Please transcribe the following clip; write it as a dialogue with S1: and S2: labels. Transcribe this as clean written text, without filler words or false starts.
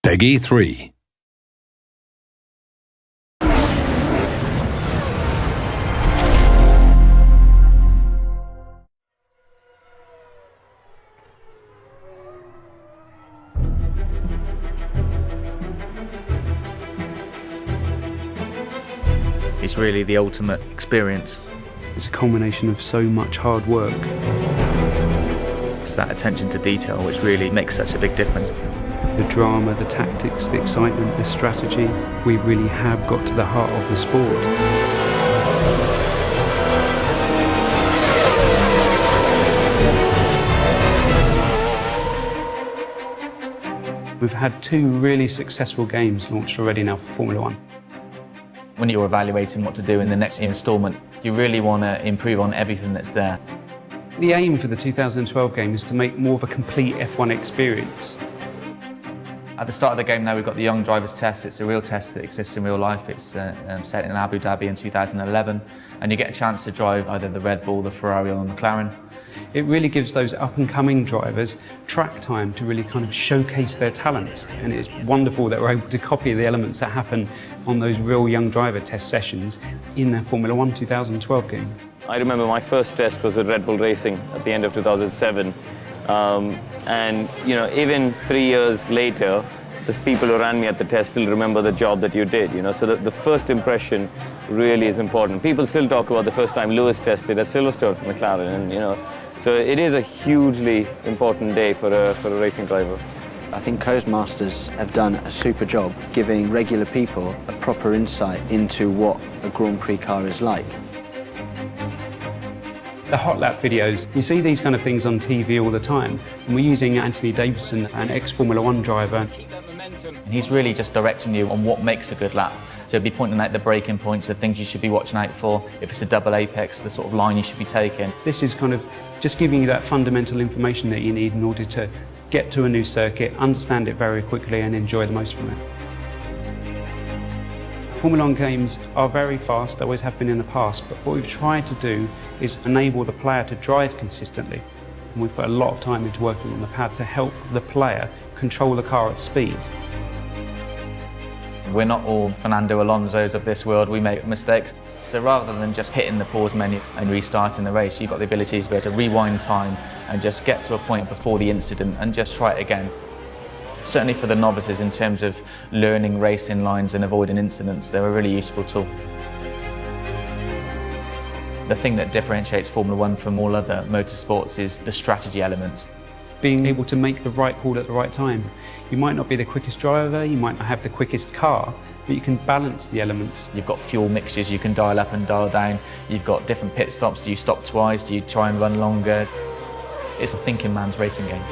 S1: Peggy 3.
S2: It's really the ultimate experience.
S3: It's a culmination of so much hard work.
S2: It's that attention to detail which really makes such a big difference.
S3: The drama, the tactics, the excitement, the strategy, we really have got to the heart of the sport. We've had 2 really successful games launched already now for Formula One.
S2: When you're evaluating what to do in the next instalment, you really want to improve on everything that's there.
S3: The aim for the 2012 game is to make more of a complete F1 experience.
S2: At the start of the game now, we've got the Young Drivers Test. It's a real test that exists in real life. It's set in Abu Dhabi in 2011, and you get a chance to drive either the Red Bull, the Ferrari or the McLaren.
S3: It really gives those up-and-coming drivers track time to really kind of showcase their talents, and it's wonderful that we're able to copy the elements that happen on those real young driver test sessions in the Formula One 2012 game.
S4: I remember my first test was with Red Bull Racing at the end of 2007. And you know, even 3 years later, the people who ran me at the test still remember the job that you did, you know, so the first impression really is important. People still talk about the first time Lewis tested at Silverstone for McLaren, and you know, so it is a hugely important day for a racing driver.
S5: I think Codemasters have done a super job giving regular people a proper insight into what a Grand Prix car is like.
S3: The hot lap videos, you see these kind of things on TV all the time, and we're using Anthony Davidson, an ex-Formula One driver.
S2: And he's really just directing you on what makes a good lap. So he'll be pointing out the braking points, the things you should be watching out for. If it's a double apex, the sort of line you should be taking.
S3: This is kind of just giving you that fundamental information that you need in order to get to a new circuit, understand it very quickly and enjoy the most from it. Formula One games are very fast, they always have been in the past, but what we've tried to do is enable the player to drive consistently. And we've put a lot of time into working on the pad to help the player control the car at speed.
S2: We're not all Fernando Alonso's of this world, we make mistakes. So rather than just hitting the pause menu and restarting the race, you've got the ability to be able to rewind time and just get to a point before the incident and just try it again. Certainly for the novices, in terms of learning racing lines and avoiding incidents, they're a really useful tool. The thing that differentiates Formula One from all other motorsports is the strategy element.
S3: Being able to make the right call at the right time. You might not be the quickest driver, you might not have the quickest car, but you can balance the elements.
S2: You've got fuel mixtures you can dial up and dial down. You've got different pit stops. Do you stop twice? Do you try and run longer? It's a thinking man's racing game.